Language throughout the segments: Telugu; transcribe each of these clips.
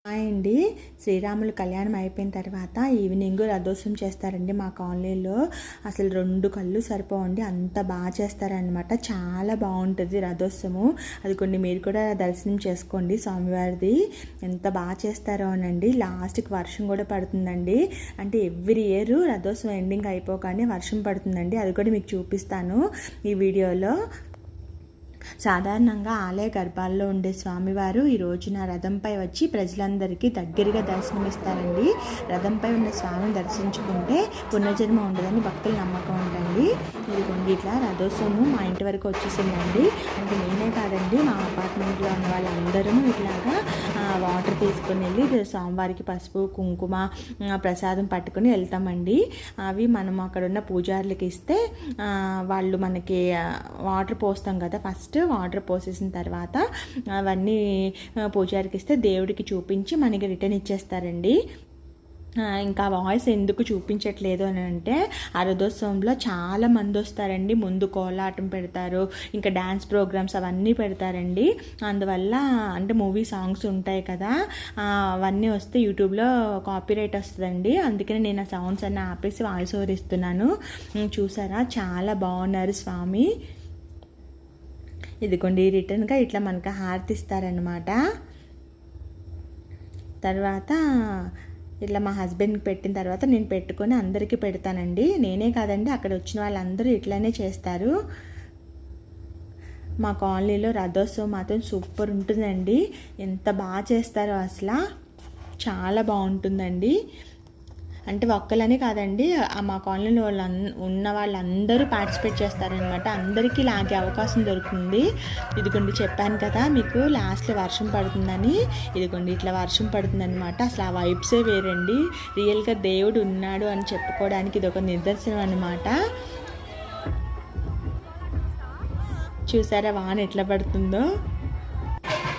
హాయ్ అండి. శ్రీరాములు కళ్యాణం అయిపోయిన తర్వాత ఈవినింగ్ రథోత్సవం చేస్తారండి మా కాలనీలో. అసలు 2 కళ్ళు సరిపోవండి, అంత బాగా చేస్తారనమాట. చాలా బాగుంటుంది రథోత్సవం. అది కొన్ని మీరు కూడా దర్శనం చేసుకోండి స్వామివారిది. ఎంత బాగా చేస్తారో అనండి. లాస్ట్కి వర్షం కూడా పడుతుందండి. అంటే ఎవ్రీ ఇయర్ రథోత్సవం ఎండింగ్ అయిపోగానే వర్షం పడుతుందండి. అది కూడా మీకు చూపిస్తాను ఈ వీడియోలో. సాధారణంగా ఆలయ గర్భాల్లో ఉండే స్వామివారు ఈ రోజున రథంపై వచ్చి ప్రజలందరికీ దగ్గరగా దర్శనమిస్తారండి. రథంపై ఉన్న స్వామిని దర్శించుకుంటే పునర్జన్మ ఉండదని భక్తుల నమ్మకం ఉందండి. ఇదిగోండి ఇట్లా రథోత్సవం మా ఇంటి వరకు వచ్చేసిందండి. అంటే నేనే కాదండి, మా అపార్ట్మెంట్లో ఉన్న వాళ్ళందరూ ఇట్లాగా వాటర్ తీసుకొని వెళ్ళి స్వామివారికి పసుపు కుంకుమ ప్రసాదం పట్టుకొని వెళ్తామండి. అవి మనం అక్కడ ఉన్న పూజారులకి ఇస్తే వాళ్ళు మనకి వాటర్ పోస్తాం కదా, ఫస్ట్ వాటర్ పోసేసిన తర్వాత అవన్నీ పూజారికి ఇస్తే దేవుడికి చూపించి మనకి రిటర్న్ ఇచ్చేస్తారండి. ఇంకా వాయిస్ ఎందుకు చూపించట్లేదు అని అంటే, ఆ రథోత్సవంలో చాలా మంది వస్తారండి. ముందు కోలాటం పెడతారు, ఇంకా డ్యాన్స్ ప్రోగ్రామ్స్ అవన్నీ పెడతారండి. అందువల్ల అంటే మూవీ సాంగ్స్ ఉంటాయి కదా, అవన్నీ వస్తే యూట్యూబ్లో కాపీరైట్ వస్తుందండి. అందుకని నేను ఆ సౌండ్స్ అన్నీ ఆపేసి వాయిస్ ఓవర్ ఇస్తున్నాను. చూసారా, చాలా బాగున్నారు స్వామి. ఇదిగోండి రిటర్న్గా ఇట్లా మనకు హారతి ఇస్తారనమాట. తర్వాత ఇట్లా మా హస్బెండ్కి పెట్టిన తర్వాత నేను పెట్టుకొని అందరికీ పెడతానండి. నేనే కాదండి, అక్కడ వచ్చిన వాళ్ళందరూ ఇట్లానే చేస్తారు. మా కాలనీలో రథోత్సవం మాత్రం సూపర్ ఉంటుందండి. ఎంత బాగా చేస్తారో అసలు, చాలా బాగుంటుందండి. అంటే ఒక్కలని కాదండి, మా కాలనీలో ఉన్న వాళ్ళందరూ పార్టిసిపేట్ చేస్తారనమాట. అందరికీ లాగే అవకాశం దొరుకుతుంది. ఇదిగోండి చెప్పాను కదా మీకు లాస్ట్లో వర్షం పడుతుందని. ఇదిగోండి ఇట్లా వర్షం పడుతుందనమాట. అసలు ఆ వైబ్సే వేరండి. రియల్గా దేవుడు ఉన్నాడు అని చెప్పుకోవడానికి ఇది ఒక నిదర్శనం అనమాట. చూసారా వాన ఎట్లా పడుతుందో,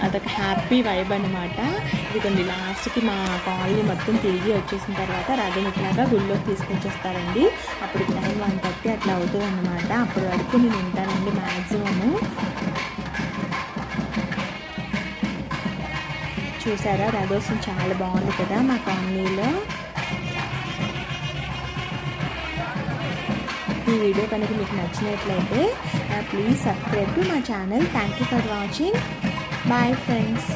అదొక హ్యాపీ వైబ్ అనమాట. ఇది కొన్ని లాస్ట్కి మా కాలనీ మొత్తం తిరిగి వచ్చేసిన తర్వాత రథం ఇట్లాగా గుళ్ళోకి తీసుకొచ్చేస్తారండి. అప్పుడు టైం 1:30 అట్లా అవుతుంది అనమాట. అప్పటి వరకు నేను ఉంటానండి మ్యాక్సిమము. చూసారా, రథోత్సవం చాలా బాగుంది కదా మా కాలనీలో. ఈ వీడియో కనుక మీకు నచ్చినట్లయితే please subscribe to my channel. Thank you for watching. Bye friends.